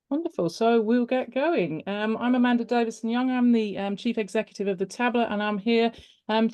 Wonderful. So we'll get going. I'm Amanda Davison-Young. I'm the Chief Executive of the Tablet, and I'm here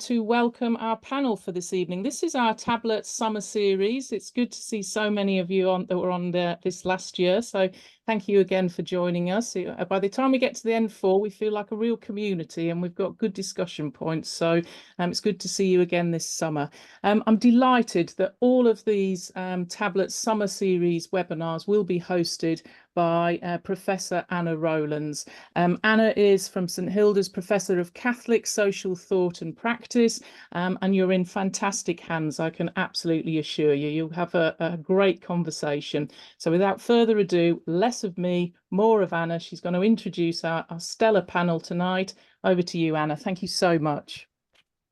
to welcome our panel for this evening. This is our Tablet Summer Series. It's good to see so many of you that were on this last year. So thank you again for joining us. By the time we get to the end four, we feel like a real community and we've got good discussion points. So it's good to see you again this summer. I'm delighted that all of these Tablet Summer Series webinars will be hosted by Professor Anna Rowlands. Anna is from St Hilda's Professor of Catholic Social Thought and Practice, and you're in fantastic hands, I can absolutely assure you. You'll have a great conversation. So without further ado, less of me, more of Anna. She's going to introduce our stellar panel tonight. Over to you, Anna. Thank you so much.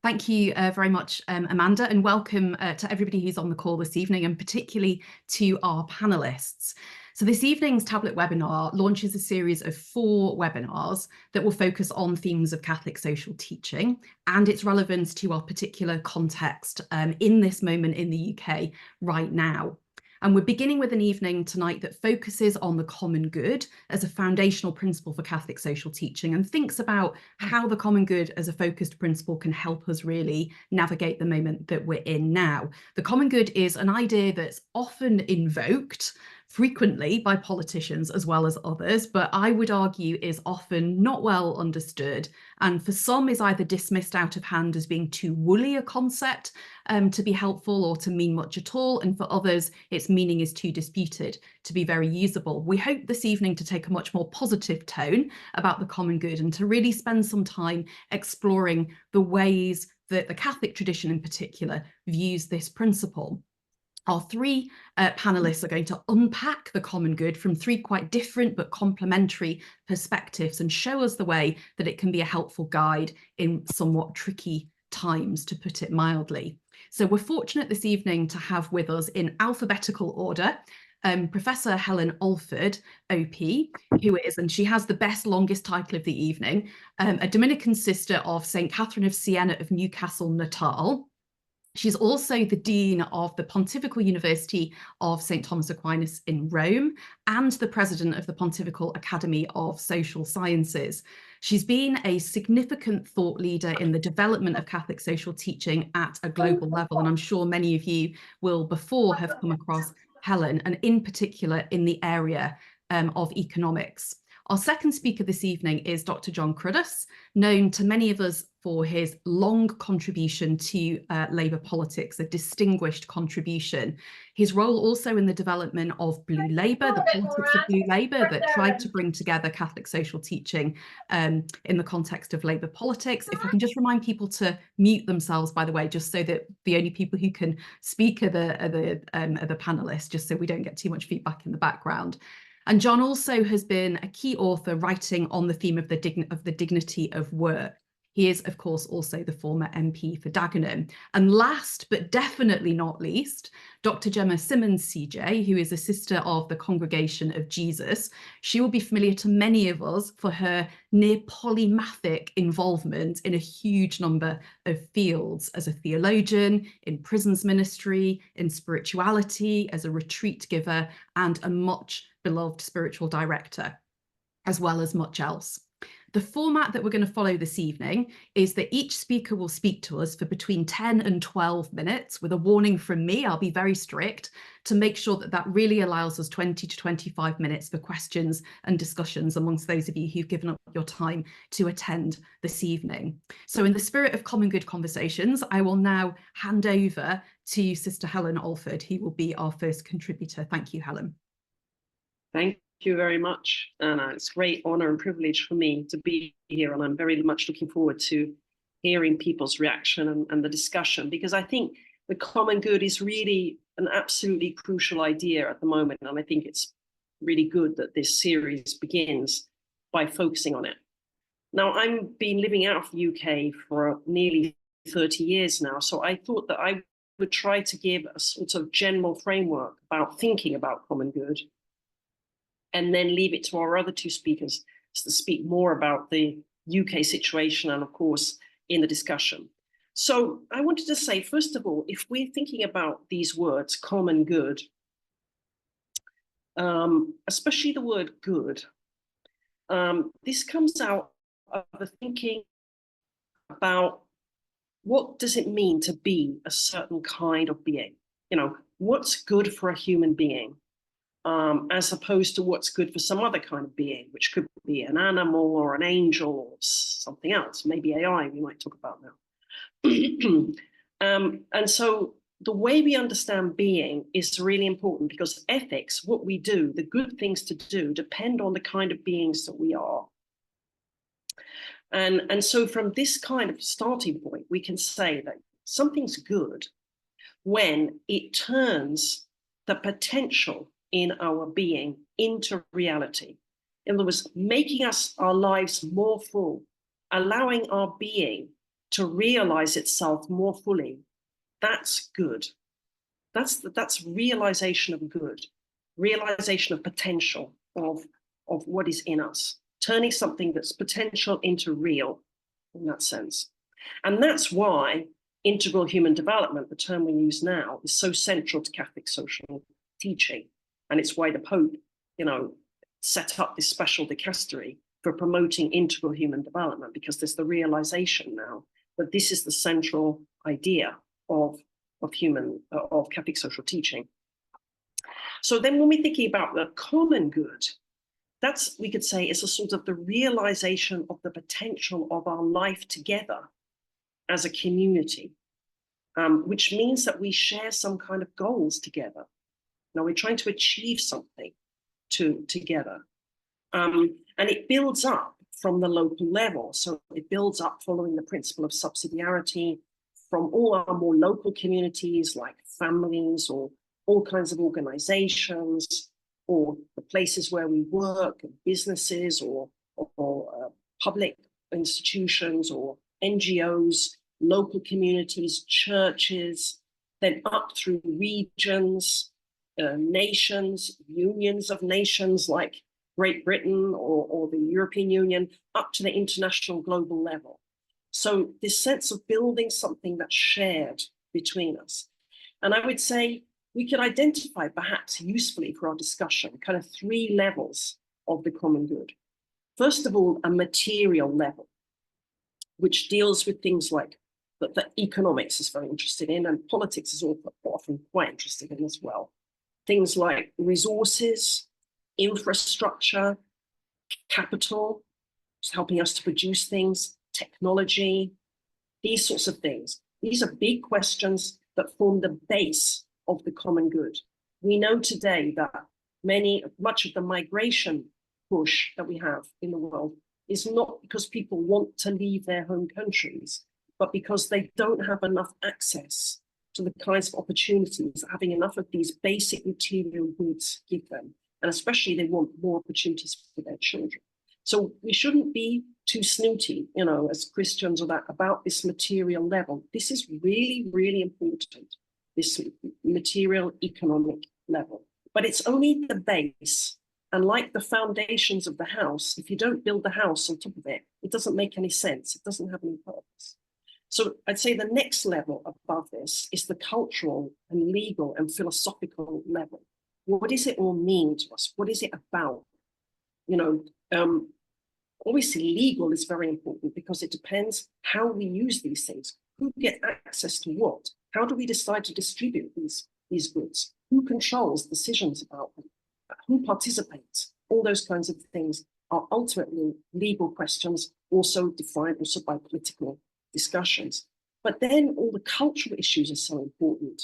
Thank you very much, Amanda, and welcome to everybody who's on the call this evening, and particularly to our panelists. So this evening's Tablet webinar launches a series of 4 webinars that will focus on themes of Catholic social teaching and its relevance to our particular context in this moment in the UK right now. And we're beginning with an evening tonight that focuses on the common good as a foundational principle for Catholic social teaching and thinks about how the common good as a focused principle can help us really navigate the moment that we're in now. The common good is an idea that's often invoked frequently by politicians as well as others, but I would argue is often not well understood, and for some is either dismissed out of hand as being too woolly a concept to be helpful or to mean much at all, and for others its meaning is too disputed to be very usable. We hope this evening to take a much more positive tone about the common good and to really spend some time exploring the ways that the Catholic tradition in particular views this principle. Our 3 panelists are going to unpack the common good from 3 quite different but complementary perspectives and show us the way that it can be a helpful guide in somewhat tricky times, to put it mildly. So we're fortunate this evening to have with us in alphabetical order Professor Helen Alford, OP, who is, and she has the best longest title of the evening, a Dominican sister of St Catherine of Siena of Newcastle, Natal. She's also the Dean of the Pontifical University of St Thomas Aquinas in Rome and the President of the Pontifical Academy of Social Sciences. She's been a significant thought leader in the development of Catholic social teaching at a global level, and I'm sure many of you will before have come across Helen, and in particular in the area of economics. Our second speaker this evening is Dr Jon Cruddas, known to many of us for his long contribution to Labour politics, a distinguished contribution. His role also in the development of Blue Labour, the politics of Blue Labour that tried to bring together Catholic social teaching in the context of Labour politics. If I can just remind people to mute themselves, by the way, just so that the only people who can speak are the panelists, just so we don't get too much feedback in the background. And Jon also has been a key author writing on the theme of the dignity of work. He is, of course, also the former MP for Dagenham. And last, but definitely not least, Dr Gemma Simmonds CJ, who is a sister of the Congregation of Jesus. She will be familiar to many of us for her near polymathic involvement in a huge number of fields as a theologian, in prisons ministry, in spirituality, as a retreat giver, and a much beloved spiritual director, as well as much else. The format that we're going to follow this evening is that each speaker will speak to us for between 10 and 12 minutes, with a warning from me, I'll be very strict, to make sure that that really allows us 20 to 25 minutes for questions and discussions amongst those of you who've given up your time to attend this evening. So in the spirit of common good conversations, I will now hand over to Sister Helen Alford, who will be our first contributor. Thank you, Helen. Thank you very much, Anna. It's a great honor and privilege for me to be here, and I'm very much looking forward to hearing people's reaction and the discussion, because I think the common good is really an absolutely crucial idea at the moment, and I think it's really good that this series begins by focusing on it. Now, I've been living out of the UK for nearly 30 years now, so I thought that I would try to give a sort of general framework about thinking about common good, and then leave it to our other 2 speakers to speak more about the UK situation and, of course, in the discussion. So I wanted to say, first of all, if we're thinking about these words, common good, especially the word good. This comes out of the thinking about what does it mean to be a certain kind of being? You know, what's good for a human being, as opposed to what's good for some other kind of being, which could be an animal or an angel or something else, maybe AI we might talk about now. And so the way we understand being is really important, because ethics, what we do, the good things to do, depend on the kind of beings that we are. And so from this kind of starting point, we can say that something's good when it turns the potential in our being into reality. In other words, making our lives more full, allowing our being to realize itself more fully. That's good. That's realization of good, realization of potential of what is in us, turning something that's potential into real in that sense. And that's why integral human development, the term we use now, is so central to Catholic social teaching. And it's why the Pope, set up this special dicastery for promoting integral human development, because there's the realization now that this is the central idea of Catholic social teaching. So then when we're thinking about the common good, that's, we could say, is a sort of the realization of the potential of our life together as a community, which means that we share some kind of goals together. Now we're trying to achieve something together. And it builds up from the local level. So it builds up following the principle of subsidiarity from all our more local communities, like families or all kinds of organizations, or the places where we work, businesses or public institutions or NGOs, local communities, churches, then up through regions, nations, unions of nations like Great Britain or the European Union, up to the international global level. So this sense of building something that's shared between us. And I would say we could identify, perhaps usefully for our discussion, kind of three levels of the common good. First of all, a material level, which deals with things like that economics is very interested in, and politics is often quite interested in as well. Things like resources, infrastructure, capital, helping us to produce things, technology, these sorts of things. These are big questions that form the base of the common good. We know today that much of the migration push that we have in the world is not because people want to leave their home countries, but because they don't have enough access to the kinds of opportunities that having enough of these basic material goods give them. And especially they want more opportunities for their children. So we shouldn't be too snooty, as Christians or that, about this material level. This is really, really important, this material economic level. But it's only the base. And like the foundations of the house, if you don't build the house on top of it, it doesn't make any sense. It doesn't have any purpose. So I'd say the next level above this is the cultural and legal and philosophical level. What does it all mean to us? What is it about? Obviously legal is very important because it depends how we use these things. Who get access to what? How do we decide to distribute these goods? Who controls decisions about them? Who participates? All those kinds of things are ultimately legal questions, also defined also by political discussions. But then all the cultural issues are so important.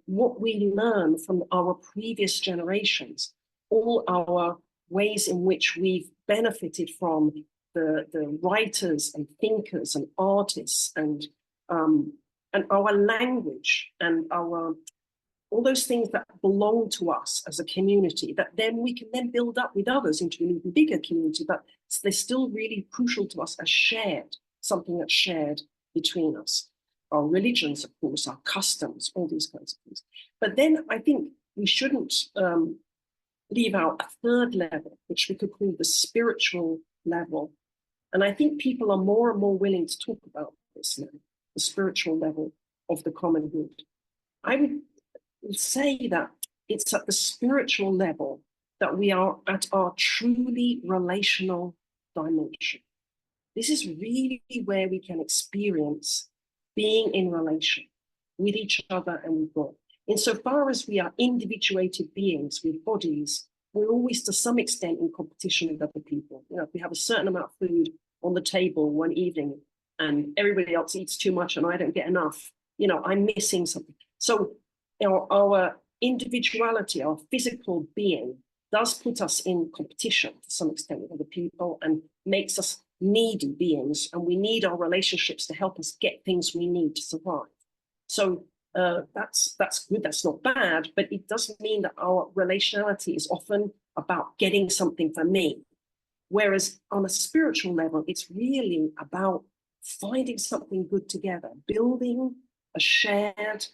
What we learn from our previous generations, all our ways in which we've benefited from the writers and thinkers and artists and our language and all those things that belong to us as a community, that then we can then build up with others into an even bigger community, but they're still really crucial to us as something that's shared between us. Our religions, of course, our customs, all these kinds of things. But then I think we shouldn't leave out a third level, which we could call the spiritual level. And I think people are more and more willing to talk about this now, the spiritual level of the common good. I would say that it's at the spiritual level that we are at our truly relational dimension. This is really where we can experience being in relation with each other and with God. Insofar as we are individuated beings with bodies, we're always to some extent in competition with other people. You know, if we have a certain amount of food on the table one evening and everybody else eats too much and I don't get enough, you know, I'm missing something. So our individuality, our physical being, does put us in competition to some extent with other people and makes us needy beings, and we need our relationships to help us get things we need to survive. So that's good, that's not bad, but it doesn't mean that our relationality is often about getting something for me. Whereas on a spiritual level, it's really about finding something good together, building a shared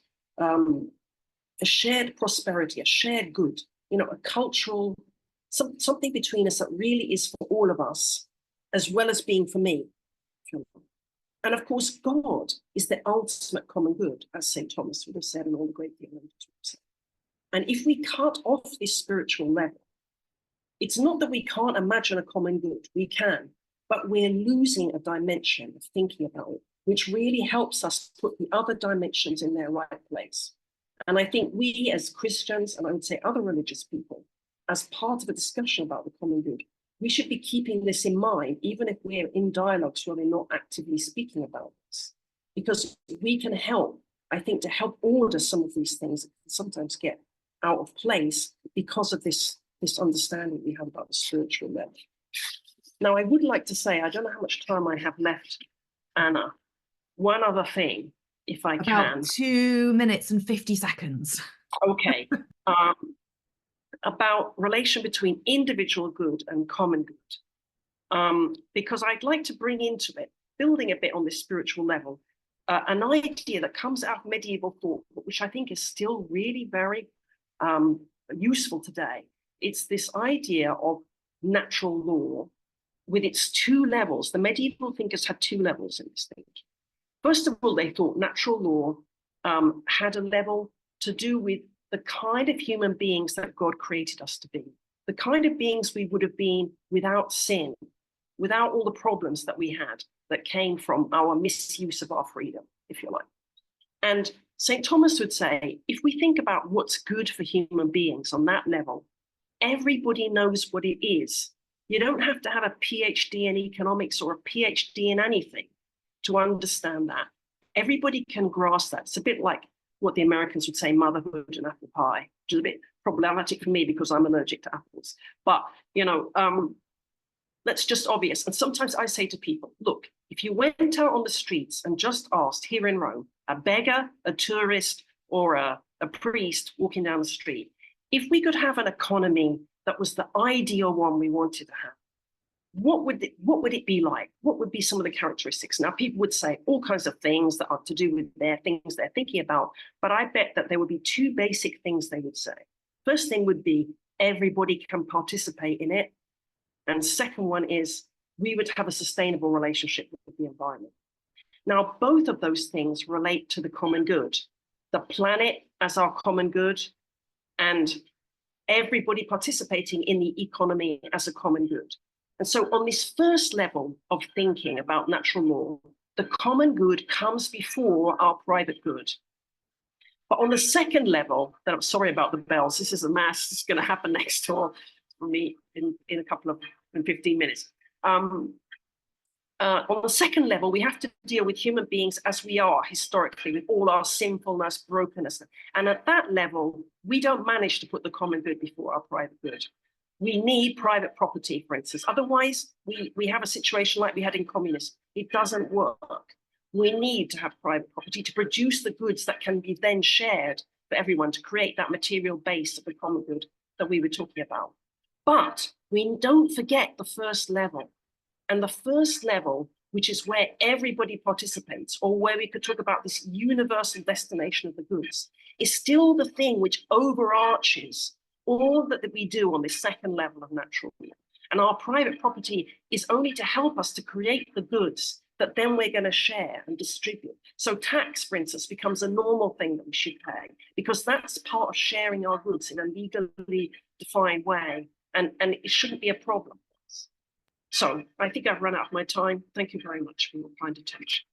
prosperity, a shared good, you know, a cultural, something between us that really is for all of us, as well as being for me. And of course, God is the ultimate common good, as St. Thomas would have said, and all the great theologians would have said. And if we cut off this spiritual level, it's not that we can't imagine a common good, we can, but we're losing a dimension of thinking about it, which really helps us put the other dimensions in their right place. And I think we as Christians, and I would say other religious people, as part of a discussion about the common good, we should be keeping this in mind, even if we're in dialogues where we're not actively speaking about this, because we can help, I think, to help order some of these things that sometimes get out of place because of this understanding we have about the spiritual level. Now, I would like to say, I don't know how much time I have left, Anna. One other thing, if I can. About 2 minutes and 50 seconds. Okay. About relation between individual good and common good. Because I'd like to bring into it, building a bit on this spiritual level, an idea that comes out of medieval thought, which I think is still really very useful today. It's this idea of natural law with its two levels. The medieval thinkers had two levels in this thing. First of all, they thought natural law had a level to do with the kind of human beings that God created us to be, the kind of beings we would have been without sin, without all the problems that we had that came from our misuse of our freedom, if you like. And St. Thomas would say, if we think about what's good for human beings on that level, everybody knows what it is. You don't have to have a PhD in economics or a PhD in anything to understand that. Everybody can grasp that. It's a bit like what the Americans would say, motherhood and apple pie, which is a bit problematic for me because I'm allergic to apples. But, you know, that's just obvious. And sometimes I say to people, look, if you went out on the streets and just asked here in Rome, a beggar, a tourist, or a priest walking down the street, if we could have an economy that was the ideal one we wanted to have, what would it be like? What would be some of the characteristics? Now, people would say all kinds of things that are to do with their things they're thinking about, but I bet that there would be two basic things they would say. First thing would be everybody can participate in it. And second one is we would have a sustainable relationship with the environment. Now, both of those things relate to the common good, the planet as our common good, and everybody participating in the economy as a common good. And so on this first level of thinking about natural law, the common good comes before our private good. But on the second level, that I'm sorry about the bells, this is a mass that's going to happen next door for me in a couple of 15 minutes. On the second level, we have to deal with human beings as we are historically, with all our sinfulness, brokenness. And at that level, we don't manage to put the common good before our private good. We need private property, for instance. Otherwise, we have a situation like we had in communism. It doesn't work. We need to have private property to produce the goods that can be then shared for everyone to create that material base of the common good that we were talking about. But we don't forget the first level. And the first level, which is where everybody participates, or where we could talk about this universal destination of the goods, is still the thing which overarches all that we do on this second level of natural law. And our private property is only to help us to create the goods that then we're going to share and distribute. So tax, for instance, becomes a normal thing that we should pay, because that's part of sharing our goods in a legally defined way, and it shouldn't be a problem. So I think I've run out of my time. Thank you very much for your kind attention.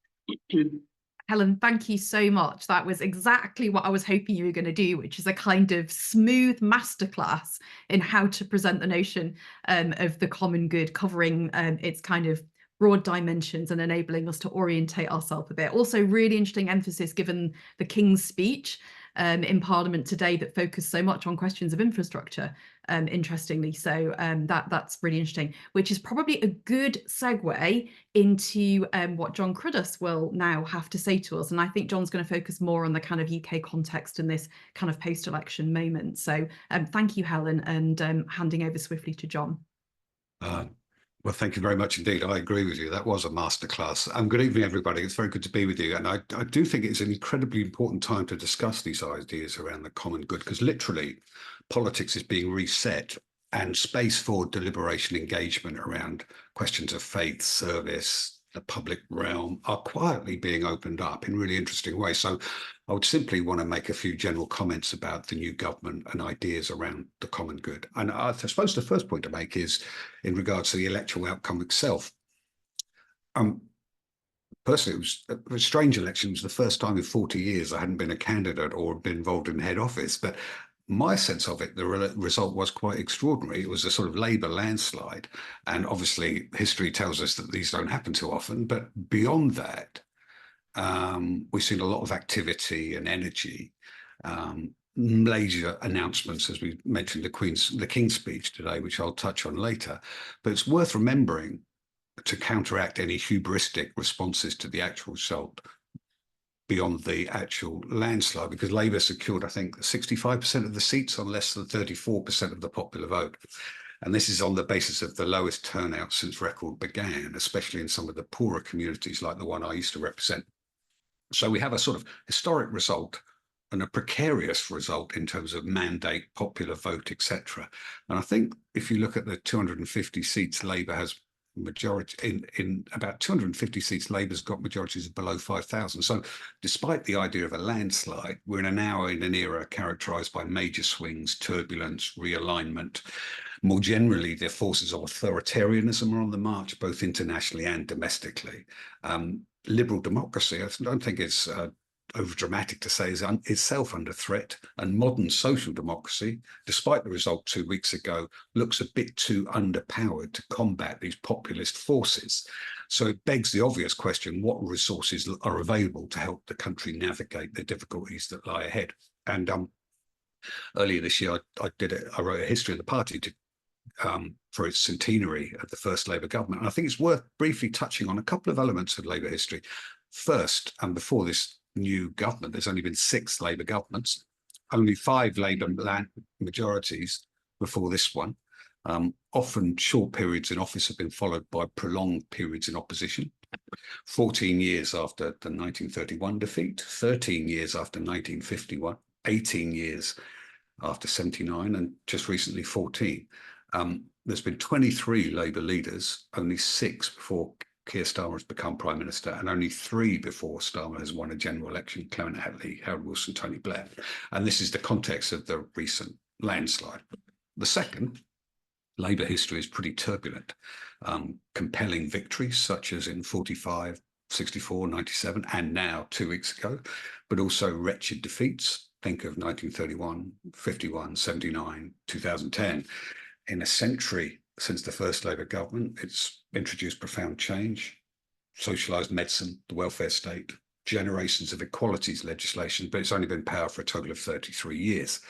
Helen, thank you so much. That was exactly what I was hoping you were going to do, which is a kind of smooth masterclass in how to present the notion of the common good, covering its kind of broad dimensions and enabling us to orientate ourselves a bit. Also, really interesting emphasis given the King's speech in Parliament today that focused so much on questions of infrastructure, interestingly. So that's really interesting, which is probably a good segue into what Jon Cruddas will now have to say to us. And I think Jon's going to focus more on the kind of UK context in this kind of post-election moment. So thank you, Helen, and handing over swiftly to Jon. Well, thank you very much indeed. I agree with you. That was a masterclass. Good evening, everybody. It's very good to be with you. And I do think it's an incredibly important time to discuss these ideas around the common good, because literally politics is being reset and space for deliberation, engagement around questions of faith, service, the public realm are quietly being opened up in really interesting ways. So I would simply want to make a few general comments about the new government and ideas around the common good. And I suppose the first point to make is in regards to the electoral outcome itself. Personally, it was a strange election. It was the first time in 40 years I hadn't been a candidate or been involved in head office, but my sense of it, the result was quite extraordinary. It was a sort of Labour landslide. And obviously, history tells us that these don't happen too often. But beyond that, we've seen a lot of activity and energy, major announcements, as we mentioned, the King's speech today, which I'll touch on later. But it's worth remembering to counteract any hubristic responses to the actual result beyond the actual landslide, because Labour secured, I think, 65% of the seats on less than 34% of the popular vote. And this is on the basis of the lowest turnout since record began, especially in some of the poorer communities like the one I used to represent. So we have a sort of historic result and a precarious result in terms of mandate, popular vote, etc. And I think if you look at the 250 seats Labour has majority in about 250 seats, Labour's got majorities of below 5,000. So despite the idea of a landslide, we're now in an era characterised by major swings, turbulence, realignment. More generally, the forces of authoritarianism are on the march, both internationally and domestically. Liberal democracy, I don't think it's overdramatic to say, is itself under threat, and modern social democracy, despite the result 2 weeks ago, looks a bit too underpowered to combat these populist forces. So it begs the obvious question: what resources are available to help the country navigate the difficulties that lie ahead? And earlier this year, I wrote a history of the party for its centenary of the first Labour government. And I think it's worth briefly touching on a couple of elements of Labour history. First, and before this new government, there's only been 6 Labour governments, only 5 Labour land majorities before this one. Often short periods in office have been followed by prolonged periods in opposition. 14 years after the 1931 defeat, 13 years after 1951, 18 years after 79, and just recently 14. There's been 23 Labour leaders, only 6 before Keir Starmer has become Prime Minister, and only 3 before Starmer has won a general election: Clement Attlee, Harold Wilson, Tony Blair. And this is the context of the recent landslide. The second, Labour history is pretty turbulent. Compelling victories, such as in 45, 64, 97, and now 2 weeks ago, but also wretched defeats. Think of 1931, 51, 79, 2010. In a century since the first Labour government, it's introduced profound change: socialised medicine, the welfare state, generations of equalities legislation, but it's only been in power for a total of 33 years.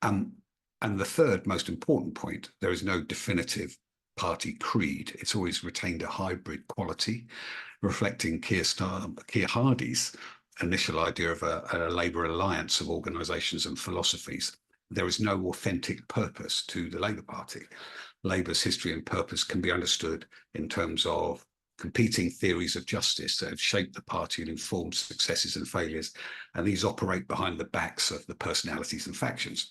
And the third most important point: there is no definitive party creed. It's always retained a hybrid quality, reflecting Keir Hardie's initial idea of a Labour alliance of organisations and philosophies. There is no authentic purpose to the Labour Party. Labour's history and purpose can be understood in terms of competing theories of justice that have shaped the party and informed successes and failures, and these operate behind the backs of the personalities and factions.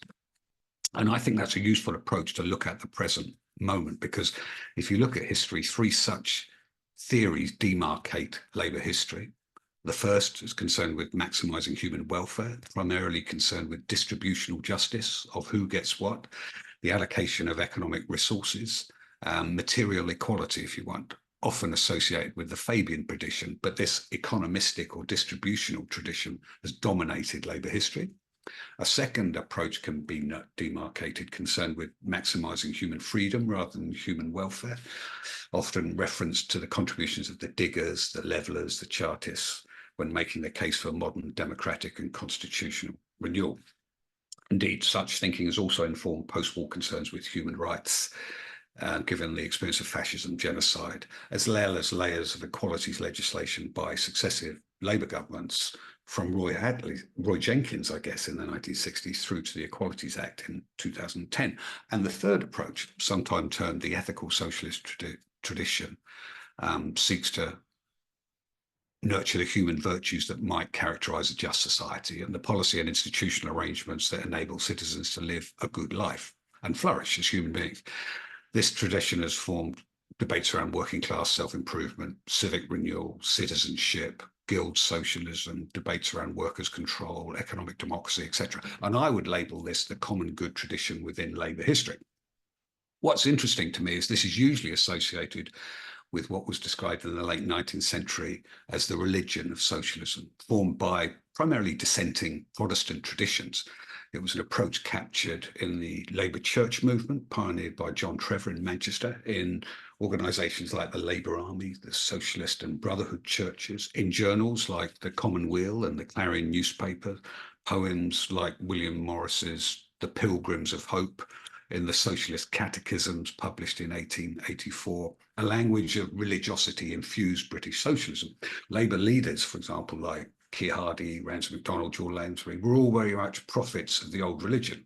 And I think that's a useful approach to look at the present moment, because if you look at history, 3 such theories demarcate Labour history. The first is concerned with maximising human welfare, primarily concerned with distributional justice of who gets what. the allocation of economic resources, material equality, if you want, often associated with the Fabian tradition, but this economistic or distributional tradition has dominated Labour history. A second approach can be demarcated, concerned with maximising human freedom rather than human welfare, often reference to the contributions of the diggers, the levellers, the Chartists, when making the case for modern democratic and constitutional renewal. Indeed, such thinking has also informed post-war concerns with human rights, given the experience of fascism, genocide, as well as layers of equalities legislation by successive Labour governments, from Roy Jenkins, I guess, in the 1960s through to the Equalities Act in 2010. And the third approach, sometimes termed the ethical socialist tradition, seeks to nurture the human virtues that might characterize a just society and the policy and institutional arrangements that enable citizens to live a good life and flourish as human beings. This tradition has formed debates around working class self-improvement, civic renewal, citizenship, guild socialism, debates around workers' control, economic democracy, etc. And I would label this the common good tradition within Labour history. What's interesting to me is this is usually associated with what was described in the late 19th century as the religion of socialism, formed by primarily dissenting Protestant traditions. It was an approach captured in the Labour Church movement, pioneered by John Trevor in Manchester, in organisations like the Labour Army, the Socialist and Brotherhood churches, in journals like the Commonweal and the Clarion newspaper, poems like William Morris's The Pilgrims of Hope, in the Socialist Catechisms published in 1884, a language of religiosity infused British socialism. Labour leaders, for example, like Keir Hardie, Ramsay MacDonald, George Lansbury, were all very much prophets of the old religion.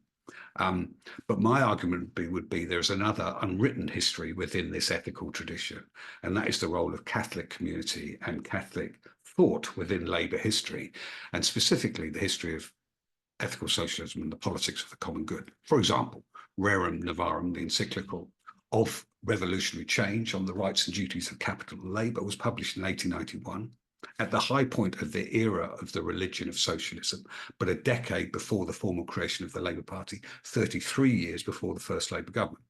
But my argument would be there's another unwritten history within this ethical tradition, and that is the role of Catholic community and Catholic thought within Labour history, and specifically the history of ethical socialism and the politics of the common good. For example, Rerum Novarum, the encyclical of revolutionary change on the rights and duties of capital labour, was published in 1891, at the high point of the era of the religion of socialism, but a decade before the formal creation of the Labour Party, 33 years before the first Labour government.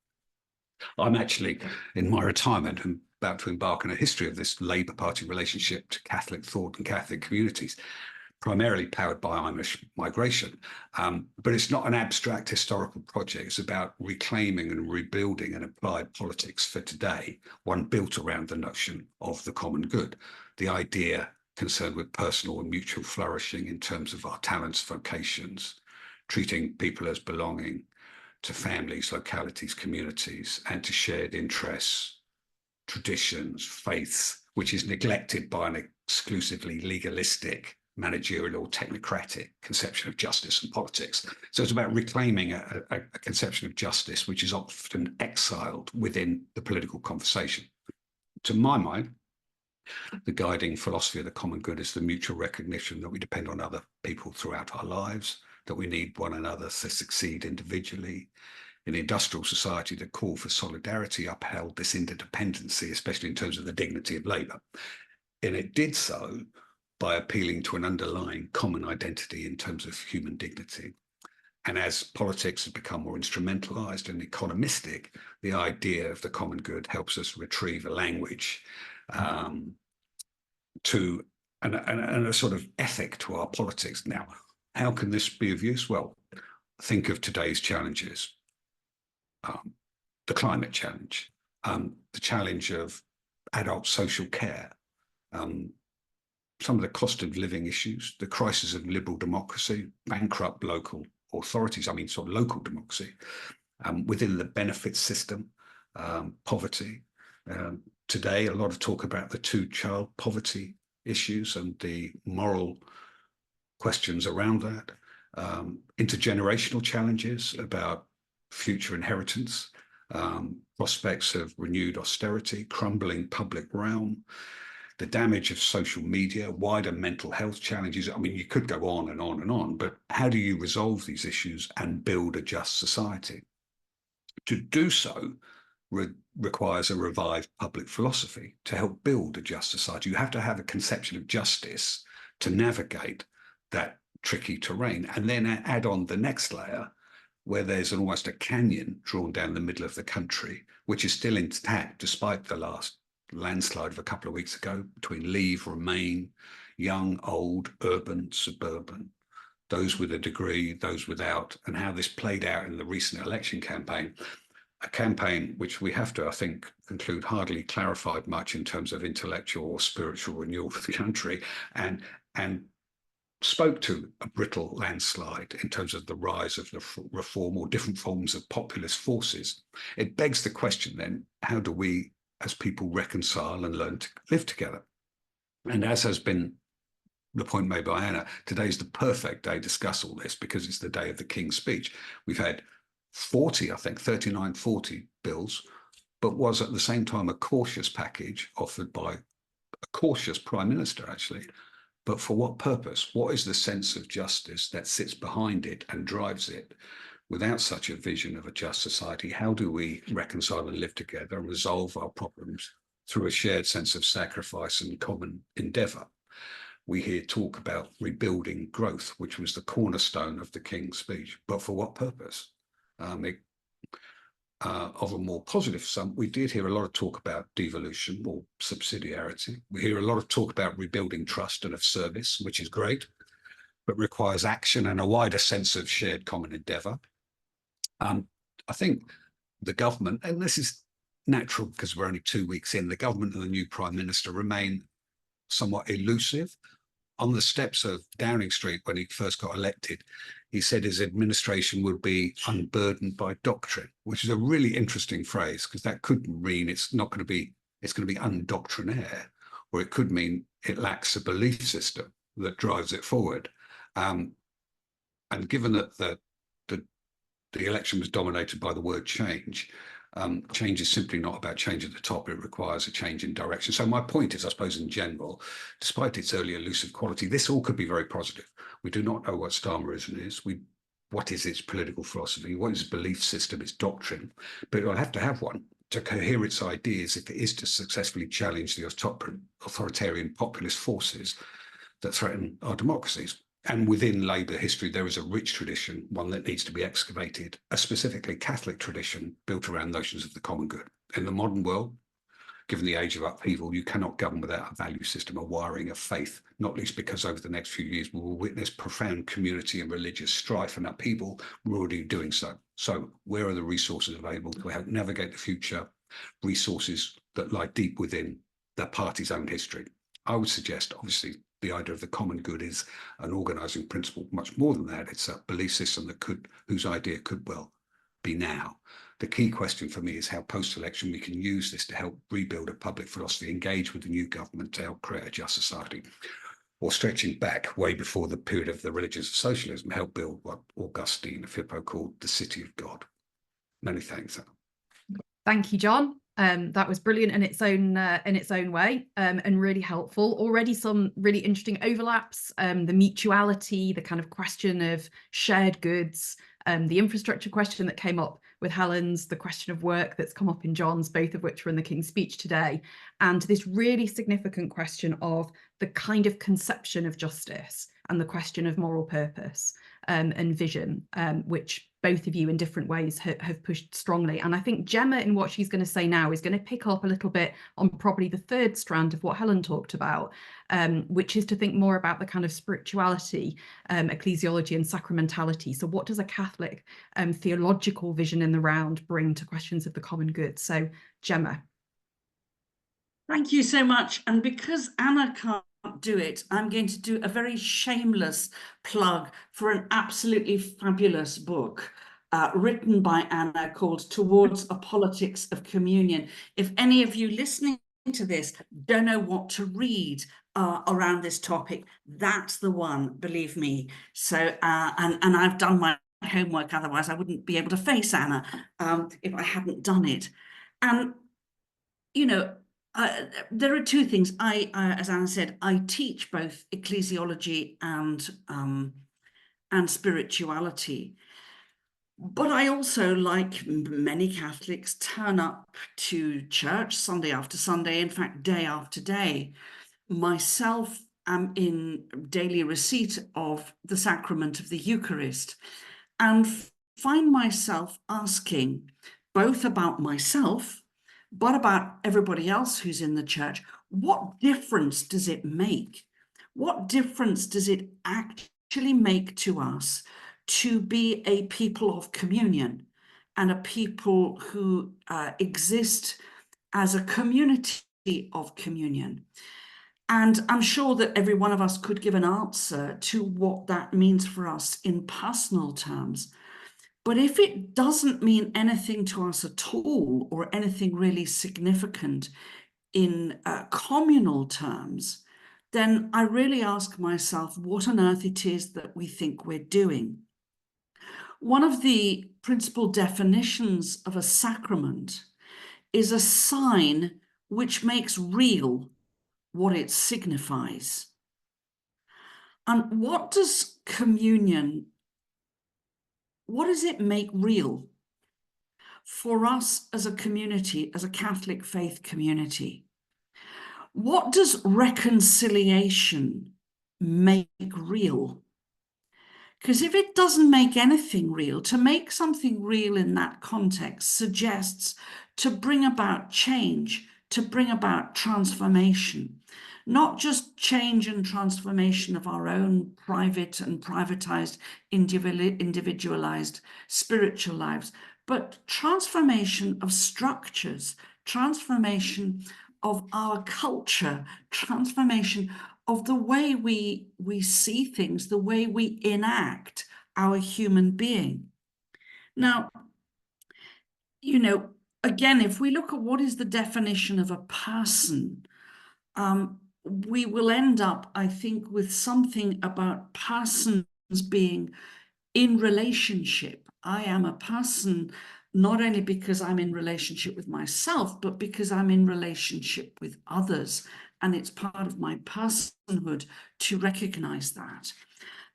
I'm actually, in my retirement, about to embark on a history of this Labour Party relationship to Catholic thought and Catholic communities, primarily powered by Irish migration. But it's not an abstract historical project. It's about reclaiming and rebuilding an applied politics for today, one built around the notion of the common good, the idea concerned with personal and mutual flourishing in terms of our talents, vocations, treating people as belonging to families, localities, communities, and to shared interests, traditions, faiths, which is neglected by an exclusively legalistic, managerial or technocratic conception of justice and politics. So it's about reclaiming a conception of justice which is often exiled within the political conversation. To my mind, the guiding philosophy of the common good is the mutual recognition that we depend on other people throughout our lives, that we need one another to succeed individually. In the industrial society, the call for solidarity upheld this interdependency, especially in terms of the dignity of labour. And it did so by appealing to an underlying common identity in terms of human dignity. And as politics has become more instrumentalized and economistic, the idea of the common good helps us retrieve a language to and a sort of ethic to our politics. Now, how can this be of use? Well, think of today's challenges. The climate challenge, the challenge of adult social care, some of the cost of living issues, the crisis of liberal democracy, bankrupt local authorities, sort of local democracy, within the benefits system, poverty. Today, a lot of talk about the two-child poverty issues and the moral questions around that, intergenerational challenges about future inheritance, prospects of renewed austerity, crumbling public realm, the damage of social media, wider mental health challenges. You could go on and on and on, but how do you resolve these issues and build a just society? To do so requires a revived public philosophy to help build a just society. You have to have a conception of justice to navigate that tricky terrain, and then add on the next layer, where there's almost a canyon drawn down the middle of the country, which is still intact despite the last landslide of a couple of weeks ago, between leave, remain, young, old, urban, suburban, those with a degree, those without, and how this played out in the recent election campaign. A campaign which we have to, I think, conclude hardly clarified much in terms of intellectual or spiritual renewal for the country, and spoke to a brittle landslide in terms of the rise of the reform or different forms of populist forces. It begs the question then, how do we as people reconcile and learn to live together? And as has been the point made by Anna, today's the perfect day to discuss all this because it's the day of the King's speech. We've had 40, I think, 39, 40 bills, but was at the same time a cautious package offered by a cautious Prime Minister, actually. But for what purpose? What is the sense of justice that sits behind it and drives it? Without such a vision of a just society, how do we reconcile and live together and resolve our problems through a shared sense of sacrifice and common endeavour? We hear talk about rebuilding growth, which was the cornerstone of the King's speech. But for what purpose? Of a more positive sum, we did hear a lot of talk about devolution or subsidiarity. We hear a lot of talk about rebuilding trust and of service, which is great, but requires action and a wider sense of shared common endeavour. I think the government, and this is natural because we're only 2 weeks in, the government and the new Prime Minister remain somewhat elusive. On the steps of Downing Street when he first got elected, he said his administration would be unburdened by doctrine, which is a really interesting phrase because that could mean it's going to be undoctrinaire, or it could mean it lacks a belief system that drives it forward. And given that the election was dominated by the word change, change is simply not about change at the top. It requires a change in direction. So my point is, I suppose, in general, despite its early elusive quality, this all could be very positive. We do not know what Starmerism is. What is its political philosophy? What is its belief system, its doctrine? But it will have to have one to cohere its ideas if it is to successfully challenge the authoritarian populist forces that threaten our democracies. And within Labour history, there is a rich tradition, one that needs to be excavated, a specifically Catholic tradition built around notions of the common good. In the modern world, given the age of upheaval, you cannot govern without a value system, a wiring of faith, not least because over the next few years, we will witness profound community and religious strife and upheaval. We're already doing so. So where are the resources available to help navigate the future? Resources that lie deep within the party's own history. I would suggest, obviously, the idea of the common good is an organising principle. Much more than that, it's a belief system whose idea could well be now. The key question for me is how post-election we can use this to help rebuild a public philosophy, engage with the new government to help create a just society, or stretching back way before the period of the religions of socialism, help build what Augustine of Hippo called the city of God. Many thanks. Thank you, John. That was brilliant in its own way, and really helpful. Already some really interesting overlaps, the mutuality, the kind of question of shared goods, the infrastructure question that came up with Helen's, the question of work that's come up in John's, both of which were in the King's speech today, and this really significant question of the kind of conception of justice and the question of moral purpose and vision, which both of you in different ways have pushed strongly. And I think Gemma, in what she's going to say now, is going to pick up a little bit on probably the third strand of what Helen talked about, which is to think more about the kind of spirituality, ecclesiology and sacramentality. So what does a Catholic theological vision in the round bring to questions of the common good? So Gemma. Thank you so much. And because Anna can't do it, I'm going to do a very shameless plug for an absolutely fabulous book written by Anna called Towards a Politics of Communion. If any of you listening to this don't know what to read around this topic, that's the one, believe me. So and I've done my homework, otherwise I wouldn't be able to face Anna if I hadn't done it. And you know, there are two things. As Anna said, I teach both ecclesiology and spirituality. But I also, like many Catholics, turn up to church Sunday after Sunday, in fact, day after day. Myself am in daily receipt of the sacrament of the Eucharist. And find myself asking both about myself, but about everybody else who's in the church, what difference does it make? What difference does it actually make to us to be a people of communion and a people who exist as a community of communion? And I'm sure that every one of us could give an answer to what that means for us in personal terms. But if it doesn't mean anything to us at all, or anything really significant in communal terms, then I really ask myself what on earth it is that we think we're doing. One of the principal definitions of a sacrament is a sign which makes real what it signifies. And what does communion, what does it make real for us as a community, as a Catholic faith community? What does reconciliation make real? Because if it doesn't make anything real, to make something real in that context suggests to bring about change, to bring about transformation, not just change and transformation of our own private and privatized, individualized spiritual lives, but transformation of structures, transformation of our culture, transformation of the way we see things, the way we enact our human being. Now, you know, again, if we look at what is the definition of a person, we will end up, I think, with something about persons being in relationship. I am a person not only because I'm in relationship with myself, but because I'm in relationship with others. And it's part of my personhood to recognize that.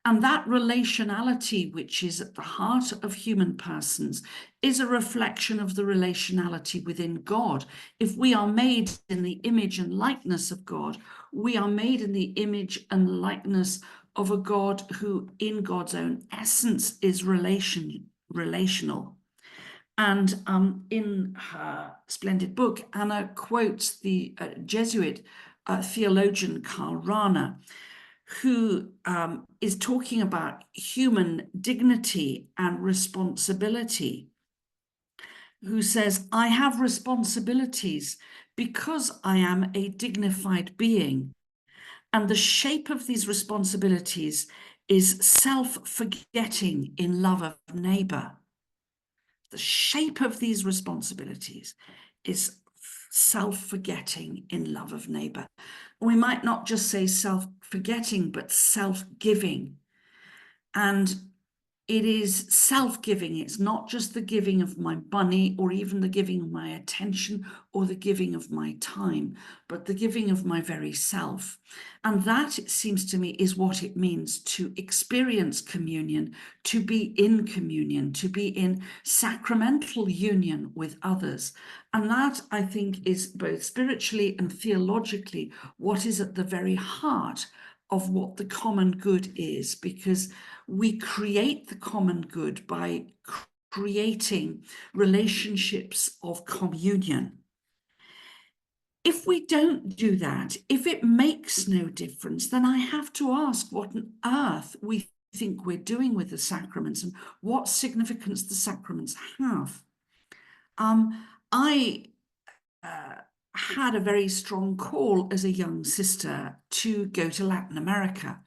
And that relationality, which is at the heart of human persons, is a reflection of the relationality within God. If we are made in the image and likeness of God, we are made in the image and likeness of a God who, in God's own essence, is relational. And in her splendid book, Anna quotes the Jesuit theologian Karl Rahner, who is talking about human dignity and responsibility, who says, I have responsibilities because I am a dignified being. And the shape of these responsibilities is self-forgetting in love of neighbor. The shape of these responsibilities is self-forgetting in love of neighbor. We might not just say self-forgetting, but self-giving. And it is self-giving. It's not just the giving of my money or even the giving of my attention or the giving of my time, but the giving of my very self. And that, it seems to me, is what it means to experience communion, to be in communion, to be in sacramental union with others. And that, I think, is both spiritually and theologically what is at the very heart of what the common good is, because we create the common good by creating relationships of communion. If we don't do that, if it makes no difference, then I have to ask what on earth we think we're doing with the sacraments and what significance the sacraments have. I had a very strong call as a young sister to go to Latin America.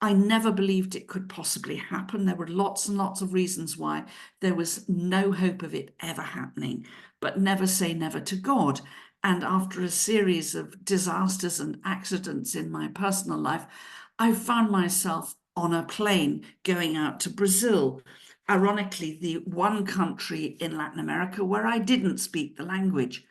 I never believed it could possibly happen. There were lots and lots of reasons why there was no hope of it ever happening, but never say never to God. And after a series of disasters and accidents in my personal life, I found myself on a plane going out to Brazil, ironically, the one country in Latin America where I didn't speak the language.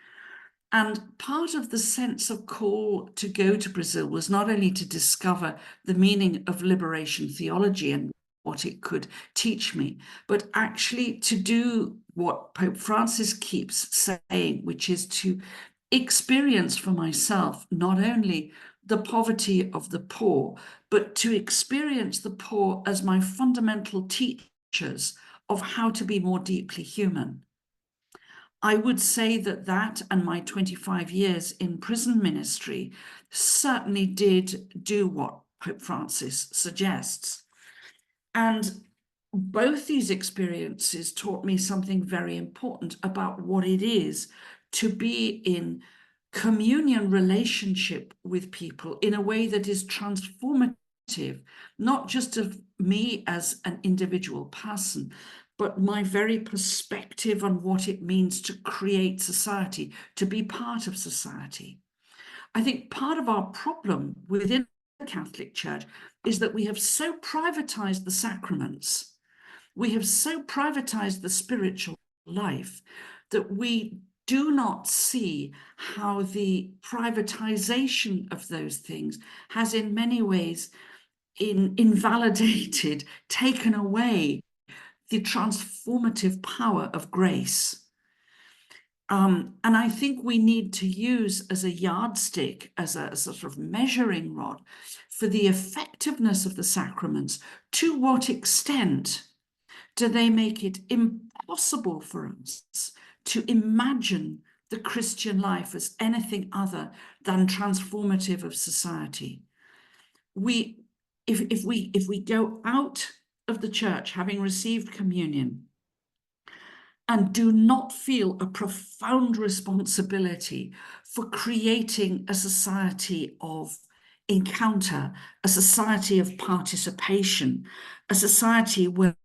And part of the sense of call to go to Brazil was not only to discover the meaning of liberation theology and what it could teach me, but actually to do what Pope Francis keeps saying, which is to experience for myself not only the poverty of the poor, but to experience the poor as my fundamental teachers of how to be more deeply human. I would say that that and my 25 years in prison ministry certainly did do what Pope Francis suggests. And both these experiences taught me something very important about what it is to be in communion relationship with people in a way that is transformative, not just of me as an individual person, but my very perspective on what it means to create society, to be part of society. I think part of our problem within the Catholic Church is that we have so privatized the sacraments, we have so privatized the spiritual life, that we do not see how the privatization of those things has in many ways invalidated, taken away the transformative power of grace. And I think we need to use as a yardstick, as a sort of measuring rod for the effectiveness of the sacraments, to what extent do they make it impossible for us to imagine the Christian life as anything other than transformative of society? If we go out of the church having received communion and do not feel a profound responsibility for creating a society of encounter, a society of participation, a society where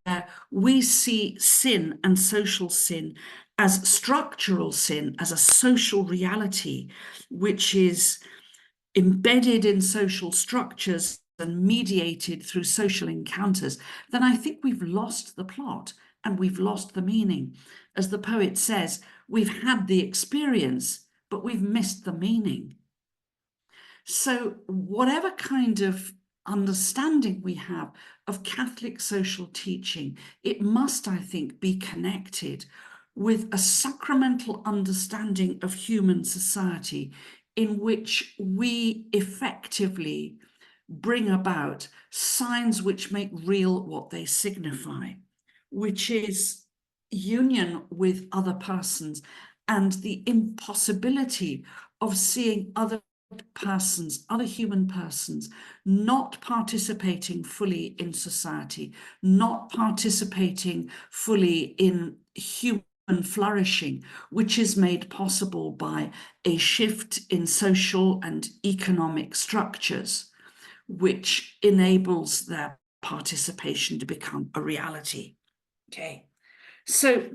we see sin and social sin as structural sin, as a social reality, which is embedded in social structures and mediated through social encounters, then I think we've lost the plot and we've lost the meaning. As the poet says, we've had the experience, but we've missed the meaning. So whatever kind of understanding we have of Catholic social teaching, it must, I think, be connected with a sacramental understanding of human society in which we effectively bring about signs which make real what they signify, which is union with other persons and the impossibility of seeing other persons, other human persons, not participating fully in society, not participating fully in human flourishing, which is made possible by a shift in social and economic structures, which enables their participation to become a reality. Okay, so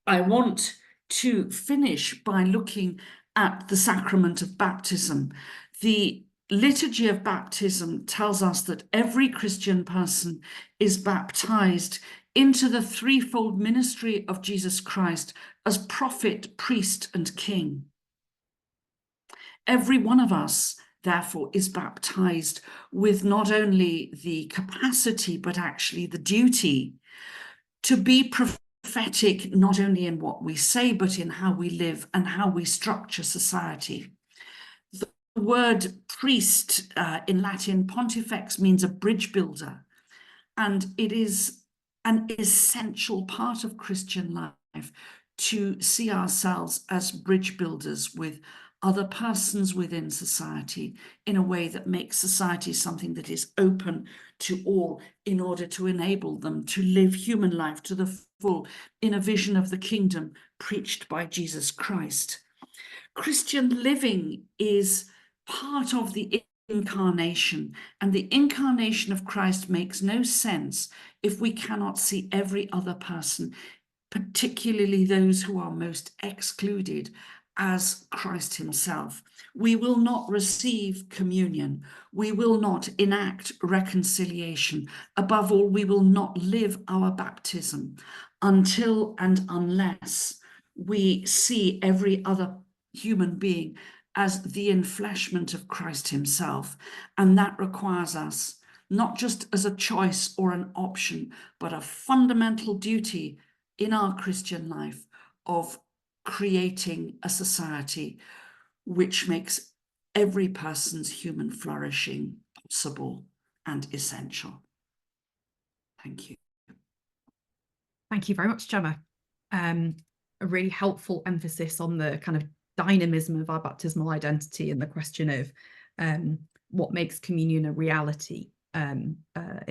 I want to finish by looking at the sacrament of baptism. The liturgy of baptism tells us that every Christian person is baptized into the threefold ministry of Jesus Christ as prophet, priest, and king. Every one of us, therefore, is baptized with not only the capacity, but actually the duty to be prophetic, not only in what we say, but in how we live and how we structure society. The word priest in Latin, pontifex, means a bridge builder, and it is an essential part of Christian life to see ourselves as bridge builders with other persons within society in a way that makes society something that is open to all in order to enable them to live human life to the full in a vision of the kingdom preached by Jesus Christ. Christian living is part of the incarnation, and the incarnation of Christ makes no sense if we cannot see every other person, particularly those who are most excluded, as Christ himself. We will not receive communion. We will not enact reconciliation. Above all, we will not live our baptism until and unless we see every other human being as the enfleshment of Christ himself. And that requires us not just as a choice or an option, but a fundamental duty in our Christian life of creating a society which makes every person's human flourishing possible and essential. Thank you. Thank you very much, Gemma. A really helpful emphasis on the kind of dynamism of our baptismal identity and the question of what makes communion a reality in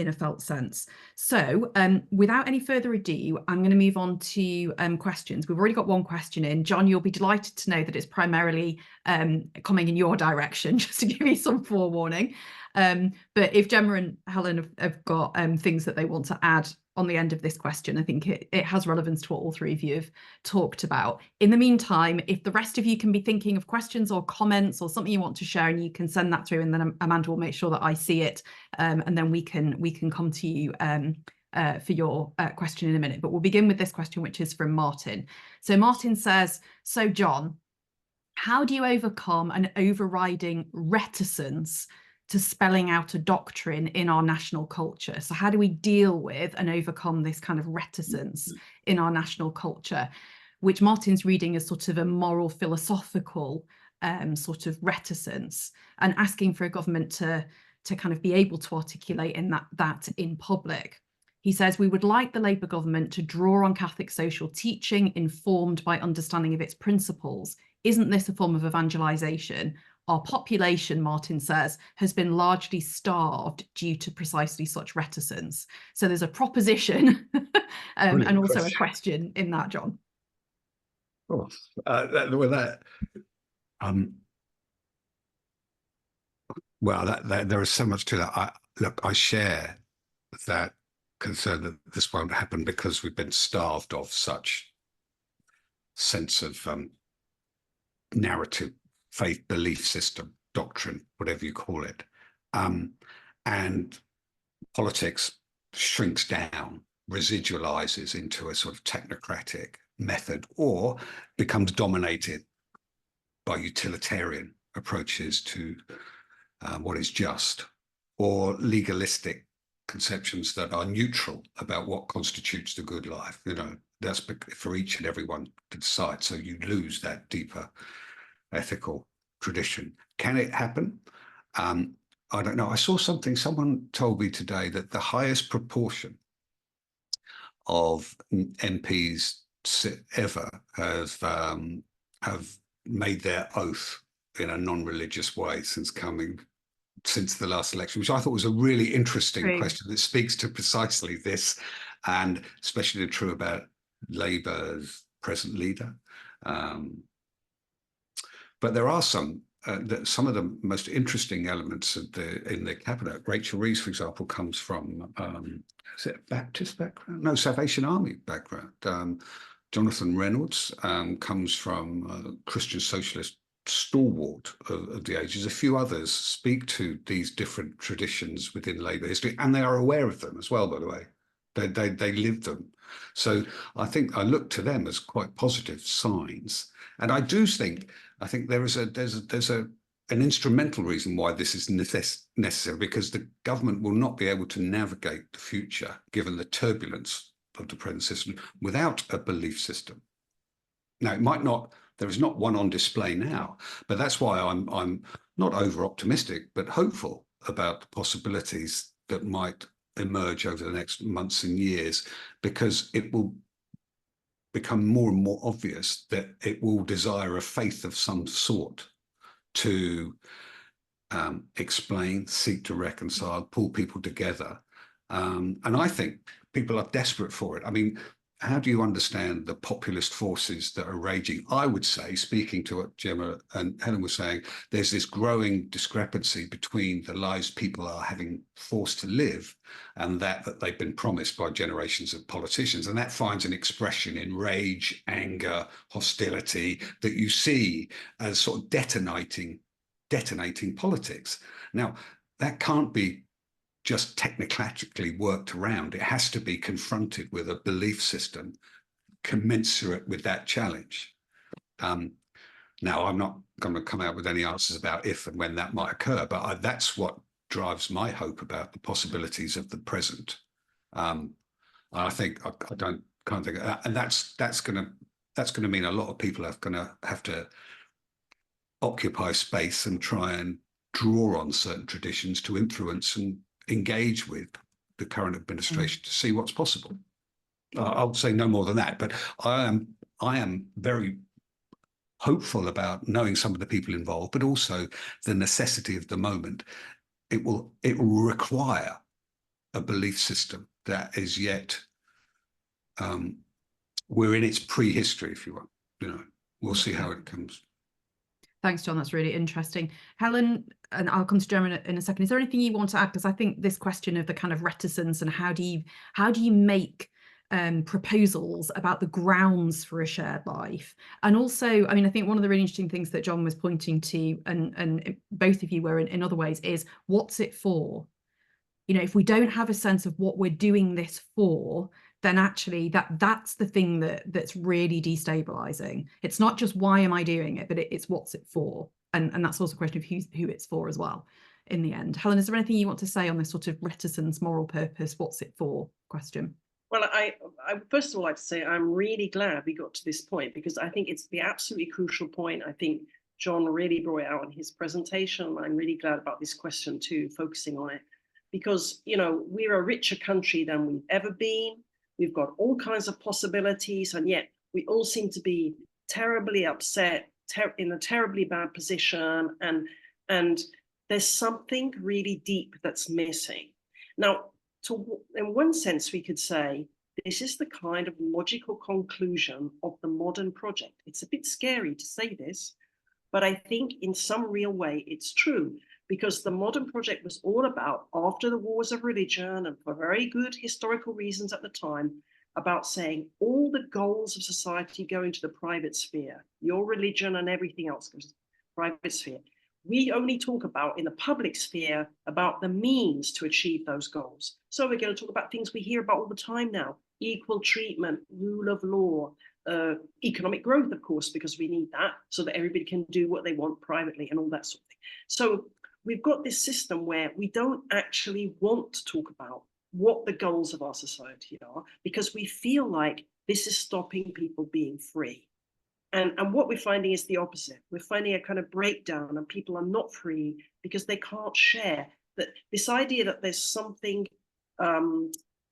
a felt sense. So without any further ado, I'm going to move on to questions. We've already got one question in. Jon, you'll be delighted to know that it's primarily coming in your direction, just to give you some forewarning. But if Gemma and Helen have got things that they want to add on the end of this question, I think it has relevance to what all three of you have talked about. In the meantime, if the rest of you can be thinking of questions or comments or something you want to share, and you can send that through, and then Amanda will make sure that I see it, and then we can come to you for your question in a minute. But we'll begin with this question, which is from Martin. So Martin says, so Jon, how do you overcome an overriding reticence to spelling out a doctrine in our national culture? So how do we deal with and overcome this kind of reticence in our national culture, which Martin's reading as sort of a moral philosophical sort of reticence, and asking for a government to kind of be able to articulate in that in public? He says, we would like the Labour government to draw on Catholic social teaching informed by understanding of its principles. Isn't this a form of evangelization? Our population, Martin says, has been largely starved due to precisely such reticence. So there's a proposition and also a question in that, Jon. Oh, there is so much to that. I share that concern that this won't happen because we've been starved of such sense of narrative, faith, belief system, doctrine, whatever you call it. And politics shrinks down, residualizes into a sort of technocratic method, or becomes dominated by utilitarian approaches to what is just, or legalistic conceptions that are neutral about what constitutes the good life. You know, that's for each and everyone to decide. So you lose that deeper ethical tradition. Can it happen? I don't know. I saw someone told me today that the highest proportion of MPs ever have made their oath in a non-religious way since the last election, which I thought was a really interesting question that speaks to precisely this, and especially true about Labour's present leader. But there are some of the most interesting elements in the cabinet. Rachel Reeves, for example, comes from is it a Baptist background? No, Salvation Army background. Jonathan Reynolds comes from Christian Socialist stalwart of the ages. A few others speak to these different traditions within Labour history, and they are aware of them as well, by the way. They live them. So I think I look to them as quite positive signs. And I do think there's an instrumental reason why this is necessary, because the government will not be able to navigate the future, given the turbulence of the present system, without a belief system. Now, it might not. There is not one on display now, but that's why I'm not over optimistic, but hopeful about the possibilities that might emerge over the next months and years, because it will become more and more obvious that it will desire a faith of some sort to explain, seek to reconcile, pull people together. And I think people are desperate for it. I mean, how do you understand the populist forces that are raging? I would say, speaking to what Gemma and Helen were saying, there's this growing discrepancy between the lives people are having forced to live and that they've been promised by generations of politicians. And that finds an expression in rage, anger, hostility that you see as sort of detonating politics. Now, that can't be just technocratically worked around. It has to be confronted with a belief system commensurate with that challenge. Now, I'm not going to come out with any answers about if and when that might occur, but that's what drives my hope about the possibilities of the present. I think I can't think of that, and that's going to mean a lot of people are going to have to occupy space and try and draw on certain traditions to influence and engage with the current administration to see what's possible. I'll say no more than that. But I am very hopeful about knowing some of the people involved, but also the necessity of the moment. It will require a belief system that is yet we're in its prehistory, if you want. You know, we'll see how it comes. Thanks, John. That's really interesting. Helen, and I'll come to Gemma in a second. Is there anything you want to add? Because I think this question of the kind of reticence and how do you make proposals about the grounds for a shared life, and also, I mean, I think one of the really interesting things that John was pointing to, and both of you were in other ways, is what's it for? You know, if we don't have a sense of what we're doing this for, then actually that's the thing that's really destabilizing. It's not just why am I doing it, but it's what's it for, and that's also a question of who it's for as well in the end. Helen, is there anything you want to say on this sort of reticence, moral purpose, what's it for question? Well, I first of all like to say I'm really glad we got to this point, because I think it's the absolutely crucial point. I think John really brought it out in his presentation. I'm really glad about this question too, focusing on it, because, you know, we're a richer country than we've ever been. We've got all kinds of possibilities, and yet we all seem to be terribly upset, in a terribly bad position, and there's something really deep that's missing. Now, in one sense, we could say this is the kind of logical conclusion of the modern project. It's a bit scary to say this, but I think in some real way it's true, because the modern project was all about, after the wars of religion, and for very good historical reasons at the time, about saying all the goals of society go into the private sphere. Your religion and everything else goes to the private sphere. We only talk about in the public sphere about the means to achieve those goals. So we're going to talk about things we hear about all the time now: equal treatment, rule of law, economic growth, of course, because we need that so that everybody can do what they want privately and all that sort of thing. So we've got this system where we don't actually want to talk about what the goals of our society are, because we feel like this is stopping people being free. And what we're finding is the opposite. We're finding a kind of breakdown, and people are not free because they can't share. That this idea that there's something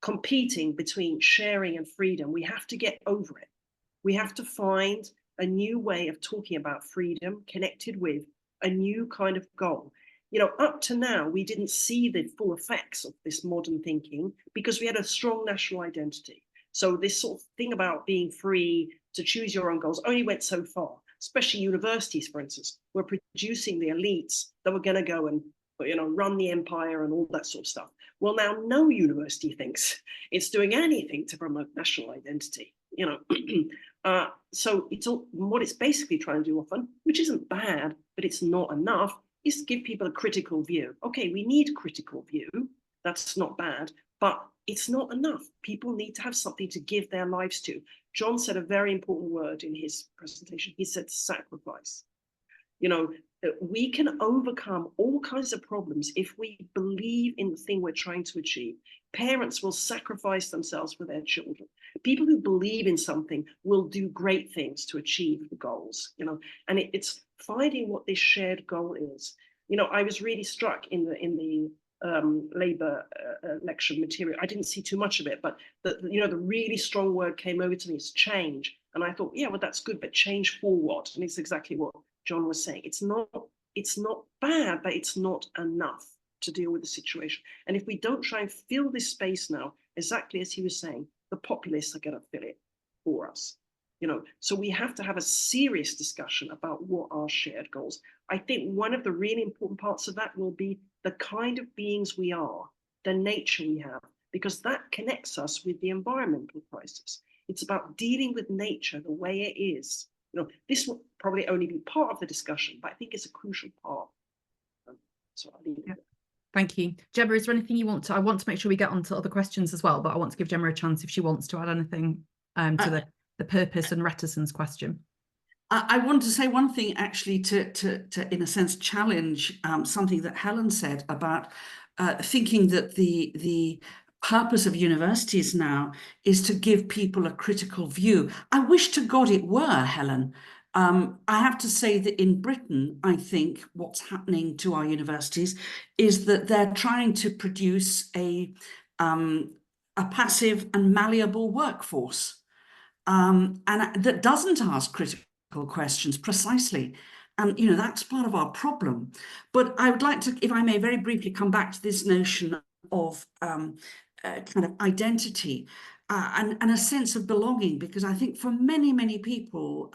competing between sharing and freedom, we have to get over it. We have to find a new way of talking about freedom connected with a new kind of goal. You know, up to now, we didn't see the full effects of this modern thinking because we had a strong national identity. So this sort of thing about being free to choose your own goals only went so far. Especially universities, for instance, were producing the elites that were going to go and, you know, run the empire and all that sort of stuff. Well, now no university thinks it's doing anything to promote national identity. You know, so it's all, what it's basically trying to do often, which isn't bad, but it's not enough, is to give people a critical view. Okay, we need critical view. That's not bad, but it's not enough. People need to have something to give their lives to. John said a very important word in his presentation. He said sacrifice. You know, we can overcome all kinds of problems if we believe in the thing we're trying to achieve. Parents will sacrifice themselves for their children. People who believe in something will do great things to achieve the goals, you know, and it's finding what this shared goal is. You know, I was really struck in the Labour election material. I didn't see too much of it, but the really strong word came over to me is change. And I thought, yeah, well, that's good, but change for what? And it's exactly what John was saying. It's not bad, but it's not enough to deal with the situation. And if we don't try and fill this space now, exactly as he was saying, the populists are going to fill it for us. You know, so we have to have a serious discussion about what are shared goals. I think one of the really important parts of that will be the kind of beings we are, the nature we have, because that connects us with the environmental crisis. It's about dealing with nature the way it is. You know, this will probably only be part of the discussion, but I think it's a crucial part. So I'll leave it there. Thank you. Gemma, is there anything you want to, I want to make sure we get on to other questions as well, but I want to give Gemma a chance if she wants to add anything to the purpose and reticence question. I want to say one thing actually to in a sense challenge something that Helen said about thinking that the purpose of universities now is to give people a critical view. I wish to God it were, Helen. I have to say that in Britain, I think what's happening to our universities is that they're trying to produce a a passive and malleable workforce, and that doesn't ask critical questions precisely. And, you know, that's part of our problem. But I would like to, if I may, very briefly come back to this notion of kind of identity and a sense of belonging, because I think for many, many people,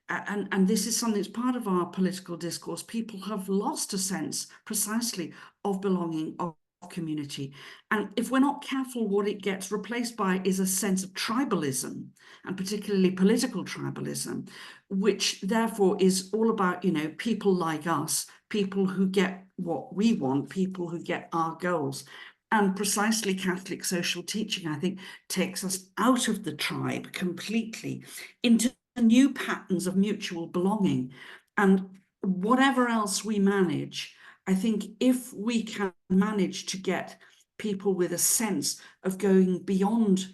and this is something that's part of our political discourse, people have lost a sense precisely of belonging, of community. And if we're not careful, what it gets replaced by is a sense of tribalism, and particularly political tribalism, which therefore is all about, you know, people like us, people who get what we want, people who get our goals. And precisely Catholic social teaching, I think, takes us out of the tribe completely into new patterns of mutual belonging. And whatever else we manage, I think if we can manage to get people with a sense of going beyond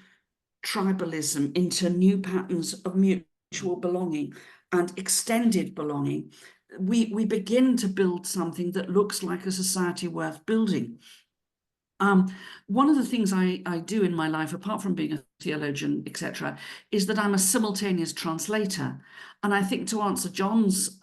tribalism into new patterns of mutual belonging and extended belonging, we begin to build something that looks like a society worth building. One of the things I do in my life, apart from being a theologian, etc., is that I'm a simultaneous translator. And I think, to answer Jon's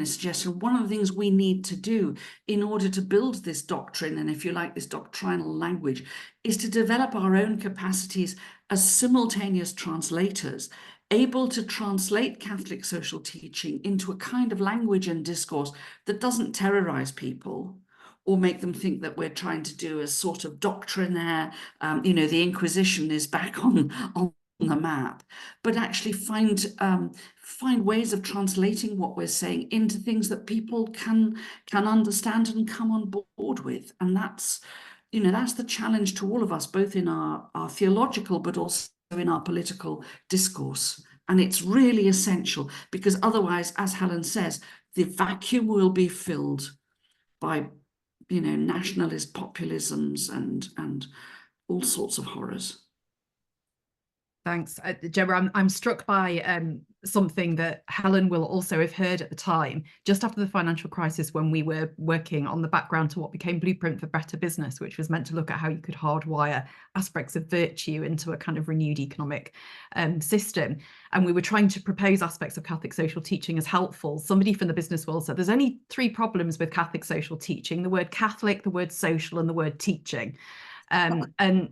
suggestion, one of the things we need to do in order to build this doctrine, and if you like, this doctrinal language, is to develop our own capacities as simultaneous translators, able to translate Catholic social teaching into a kind of language and discourse that doesn't terrorize people or make them think that we're trying to do a sort of doctrinaire, the Inquisition is back on the map, but actually find ways of translating what we're saying into things that people can understand and come on board with. And that's the challenge to all of us, both in our theological, but also in our political discourse. And it's really essential, because otherwise, as Helen says, the vacuum will be filled by nationalist populisms and all sorts of horrors. Thanks, Gemma. I'm struck by something that Helen will also have heard at the time, just after the financial crisis, when we were working on the background to what became Blueprint for Better Business, which was meant to look at how you could hardwire aspects of virtue into a kind of renewed economic system. And we were trying to propose aspects of Catholic social teaching as helpful. Somebody from the business world said there's only 3 problems with Catholic social teaching: the word Catholic, the word social, and the word teaching. It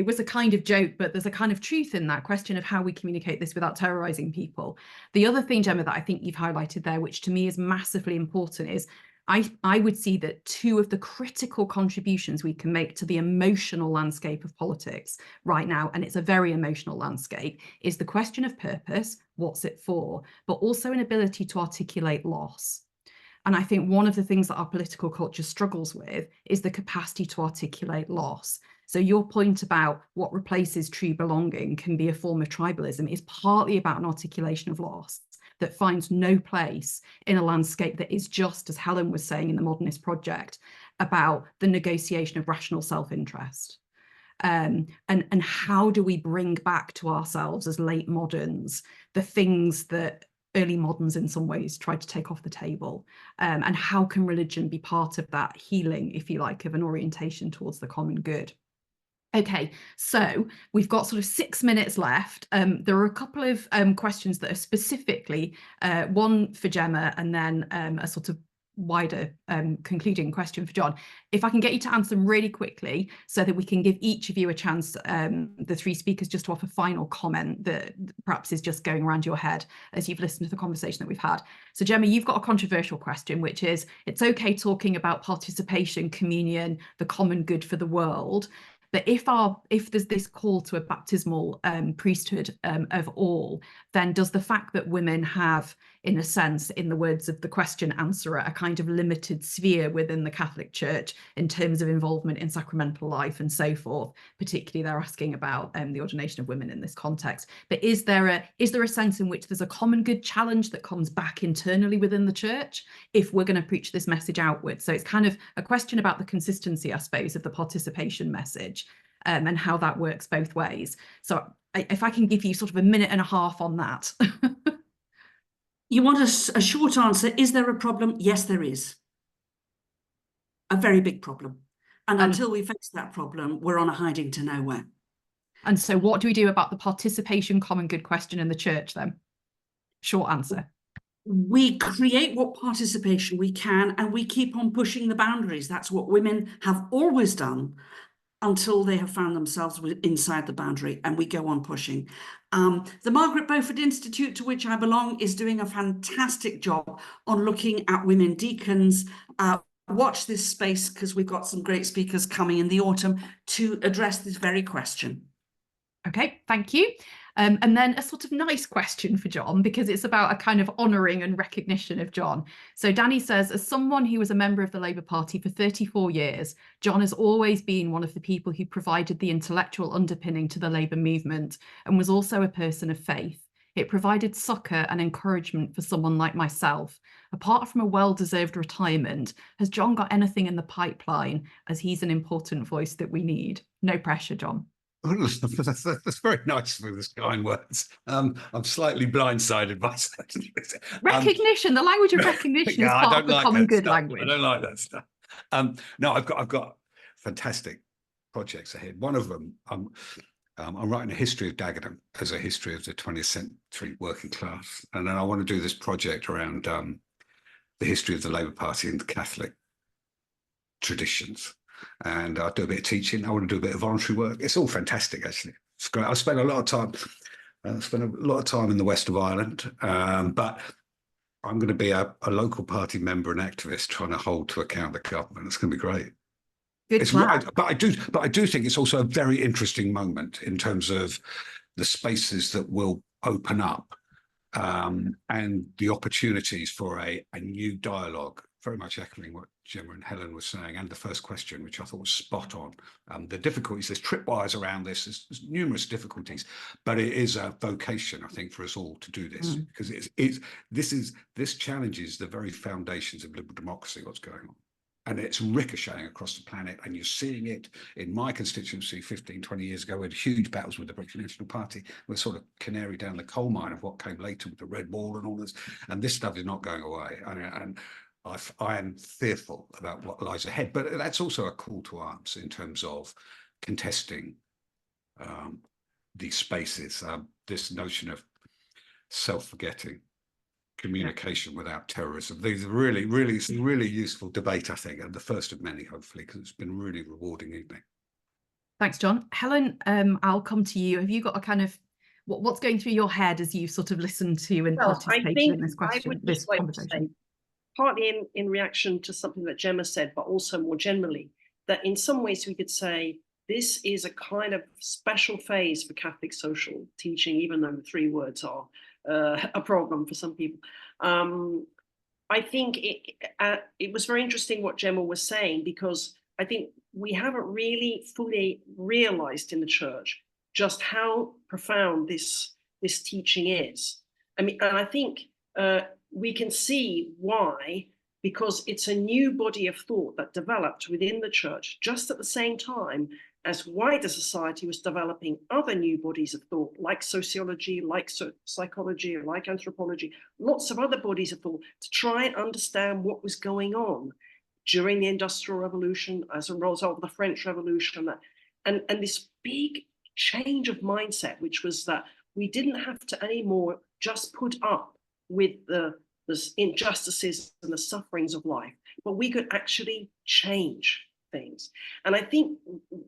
was a kind of joke, but there's a kind of truth in that question of how we communicate this without terrorizing people. The other thing, Gemma, that I think you've highlighted there, which to me is massively important, is I would see that 2 of the critical contributions we can make to the emotional landscape of politics right now, and it's a very emotional landscape, is the question of purpose, what's it for, but also an ability to articulate loss. And I think one of the things that our political culture struggles with is the capacity to articulate loss. So your point about what replaces true belonging can be a form of tribalism is partly about an articulation of loss that finds no place in a landscape that is just, as Helen was saying in the Modernist Project, about the negotiation of rational self-interest. And how do we bring back to ourselves as late moderns the things that early moderns in some ways tried to take off the table, and how can religion be part of that healing, if you like, of an orientation towards the common good? Okay, so we've got sort of 6 minutes left. There are a couple of questions that are specifically one for Gemma, and then a sort of wider concluding question for Jon. If I can get you to answer them really quickly so that we can give each of you a chance, the 3 speakers, just to offer final comment that perhaps is just going around your head as you've listened to the conversation that we've had. So Gemma, you've got a controversial question, which is, it's okay talking about participation, communion, the common good for the world, but if there's this call to a baptismal priesthood of all, then does the fact that women have, in a sense, in the words of the question answerer, a kind of limited sphere within the Catholic Church in terms of involvement in sacramental life and so forth, particularly they're asking about the ordination of women in this context. But is there a sense in which there's a common good challenge that comes back internally within the Church if we're going to preach this message outwards? So it's kind of a question about the consistency, I suppose, of the participation message. And how that works both ways. So if I can give you sort of a minute and a half on that. You want a short answer. Is there a problem? Yes, there is. A very big problem. And until we face that problem, we're on a hiding to nowhere. And so what do we do about the participation common good question in the church then? Short answer. We create what participation we can, and we keep on pushing the boundaries. That's what women have always done until they have found themselves inside the boundary, and we go on pushing. The Margaret Beaufort Institute, to which I belong, is doing a fantastic job on looking at women deacons. Watch this space, because we've got some great speakers coming in the autumn to address this very question. Okay, thank you. And then a sort of nice question for Jon, because it's about a kind of honouring and recognition of Jon. So Danny says, as someone who was a member of the Labour Party for 34 years, Jon has always been one of the people who provided the intellectual underpinning to the Labour movement and was also a person of faith. It provided succour and encouragement for someone like myself. Apart from a well-deserved retirement, has Jon got anything in the pipeline, as he's an important voice that we need? No pressure, Jon. That's very nice for those kind words. I'm slightly blindsided by recognition. The language of recognition is part of the common good language. I don't like that stuff. No, I've got fantastic projects ahead. One of them, I'm writing a history of Dagenham as a history of the 20th century working class, and then I want to do this project around the history of the Labour Party and the Catholic traditions. And I'll do a bit of teaching. I want to do a bit of voluntary work. It's all fantastic, actually. It's great. I spent a lot of time. In the west of Ireland, but I'm going to be a local party member and activist trying to hold to account the government. It's going to be great. Good plan. Right, but I do think it's also a very interesting moment in terms of the spaces that will open up and the opportunities for a new dialogue. Very much echoing what Gemma and Helen were saying, and the first question, which I thought was spot on. The difficulties, there's tripwires around this, there's numerous difficulties, but it is a vocation, I think, for us all to do this, because this challenges the very foundations of liberal democracy, what's going on. And it's ricocheting across the planet, and you're seeing it in my constituency 15, 20 years ago. We had huge battles with the British National Party. We're sort of canary down the coal mine of what came later with the Red Wall and all this, and this stuff is not going away. And I am fearful about what lies ahead, but that's also a call to arms in terms of contesting these spaces. This notion of self-forgetting, communication without terrorism. These are really useful debate, I think, and the first of many, hopefully, because it's been a really rewarding evening. Thanks, Jon. Helen, I'll come to you. Have you got a kind of what's going through your head as you sort of listen to and participate in this question, this conversation? Partly in reaction to something that Gemma said, but also more generally, that in some ways we could say this is a kind of special phase for Catholic social teaching, even though the three words are a problem for some people. I think it was very interesting what Gemma was saying, because I think we haven't really fully realized in the church just how profound this teaching is. I mean, and I think we can see why, because it's a new body of thought that developed within the church just at the same time as wider society was developing other new bodies of thought, like sociology, like psychology, like anthropology, lots of other bodies of thought, to try and understand what was going on during the Industrial Revolution, as a result of the French Revolution, and this big change of mindset, which was that we didn't have to anymore just put up with the injustices and the sufferings of life, but we could actually change things. And I think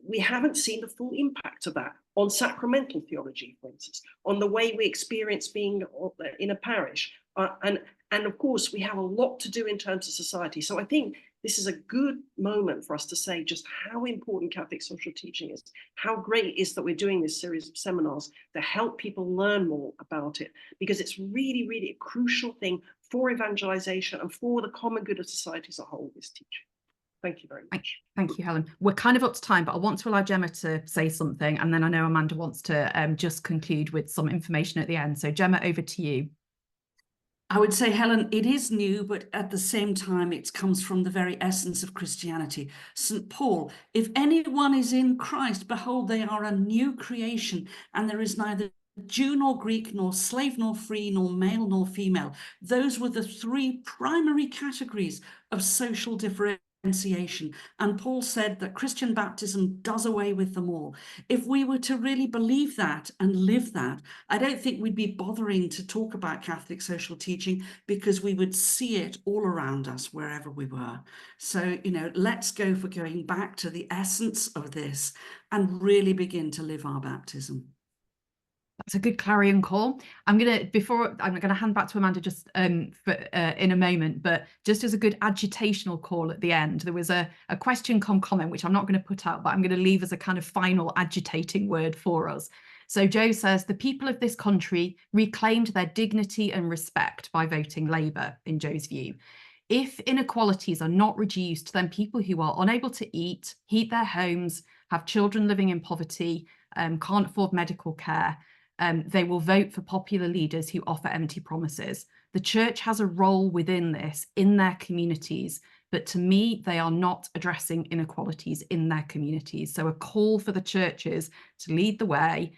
we haven't seen the full impact of that on sacramental theology, for instance, on the way we experience being in a parish. And of course, we have a lot to do in terms of society. So I think this is a good moment for us to say just how important Catholic social teaching is, how great it is that we're doing this series of seminars to help people learn more about it, because it's really, really a crucial thing for evangelization and for the common good of society as a whole, this teaching. Thank you very much. Thank you, Helen. We're kind of up to time, but I want to allow Gemma to say something, and then I know Amanda wants to just conclude with some information at the end. So Gemma, over to you. I would say, Helen, it is new, but at the same time, it comes from the very essence of Christianity. St. Paul, if anyone is in Christ, behold, they are a new creation, and there is neither Jew nor Greek, nor slave nor free, nor male nor female. Those were the three primary categories of social differentiation differentiation. And Paul said that Christian baptism does away with them all. If we were to really believe that and live that, I don't think we'd be bothering to talk about Catholic social teaching, because we would see it all around us wherever we were. So, you know, let's go for going back to the essence of this and really begin to live our baptism. That's a good clarion call. I'm gonna hand back to Amanda just in a moment, but just as a good agitational call at the end, there was a question comment which I'm not going to put out, but I'm going to leave as a kind of final agitating word for us. So Joe says the people of this country reclaimed their dignity and respect by voting Labour, in Joe's view. If inequalities are not reduced, then people who are unable to eat, heat their homes, have children living in poverty, can't afford medical care, they will vote for popular leaders who offer empty promises. The church has a role within this in their communities, but to me, they are not addressing inequalities in their communities. So a call for the churches to lead the way,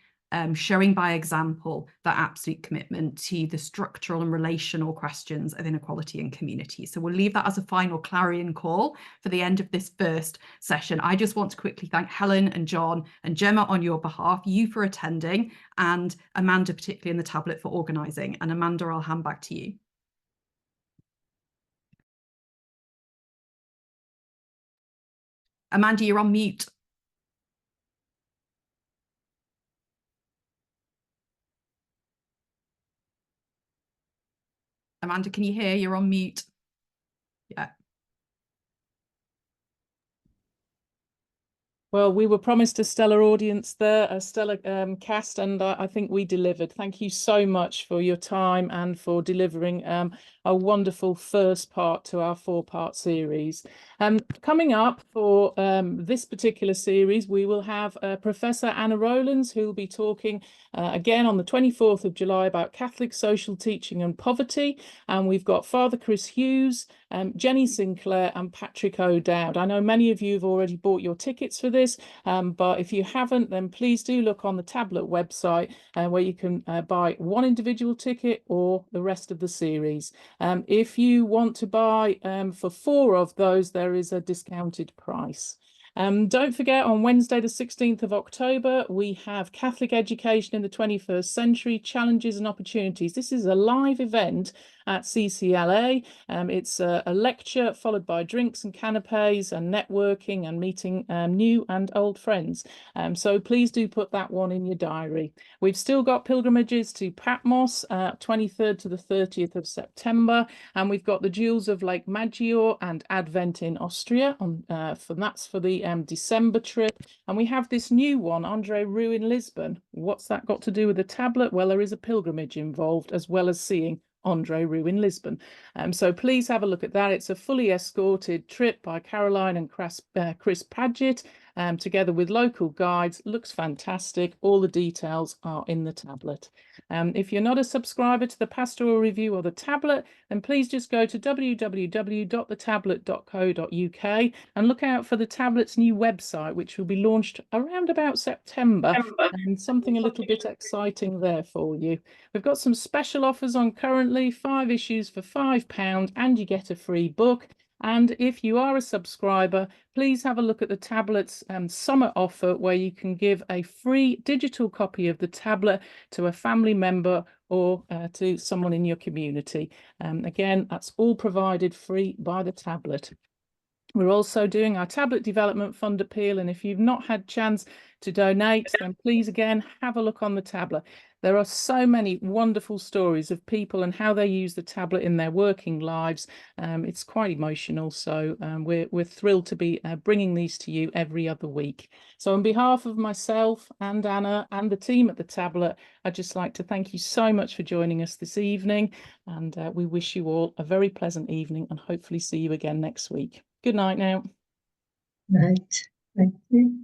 showing by example that absolute commitment to the structural and relational questions of inequality in community. So we'll leave that as a final clarion call for the end of this first session. I just want to quickly thank Helen and Jon and Gemma on your behalf, you for attending, and Amanda particularly in the tablet for organising. And Amanda, I'll hand back to you. Amanda, you're on mute. Amanda, can you hear? You're on mute. Yeah. Well, we were promised a stellar audience there, a stellar cast, and I think we delivered. Thank you so much for your time and for delivering a wonderful first part to our 4-part series. Coming up for this particular series, we will have Professor Anna Rowlands, who will be talking again on the 24th of July about Catholic social teaching and poverty. And we've got Father Chris Hughes, Jenny Sinclair and Patrick O'Dowd. I know many of you have already bought your tickets for this, but if you haven't, then please do look on the tablet website where you can buy one individual ticket or the rest of the series. If you want to buy for 4 of those, there is a discounted price. Don't forget, on Wednesday, the 16th of October, we have Catholic Education in the 21st Century, Challenges and Opportunities. This is a live event at CCLA. It's a lecture followed by drinks and canapes and networking and meeting new and old friends. So please do put that one in your diary. We've still got pilgrimages to Patmos, 23rd to the 30th of September. And we've got the Jewels of Lake Maggiore and Advent in Austria. That's for the December trip. And we have this new one, Andre Rieu in Lisbon. What's that got to do with the tablet? Well, there is a pilgrimage involved, as well as seeing Andre Rieu in Lisbon. So please have a look at that. It's a fully escorted trip by Caroline and Chris Paget, together with local guides. Looks fantastic. All the details are in the tablet. If you're not a subscriber to the Pastoral Review or the tablet, then please just go to www.thetablet.co.uk and look out for the tablet's new website, which will be launched around about September, and something a little bit exciting there for you. We've got some special offers on currently, 5 issues for £5, and you get a free book. And if you are a subscriber, please have a look at the tablet's summer offer, where you can give a free digital copy of the tablet to a family member or to someone in your community. Again, that's all provided free by the tablet. We're also doing our Tablet Development Fund appeal, and if you've not had a chance to donate, then please again have a look on the tablet. There are so many wonderful stories of people and how they use the tablet in their working lives. It's quite emotional, so we're thrilled to be bringing these to you every other week. So on behalf of myself and Anna and the team at the tablet, I'd just like to thank you so much for joining us this evening, and we wish you all a very pleasant evening and hopefully see you again next week. Good night now. Right. Thank you.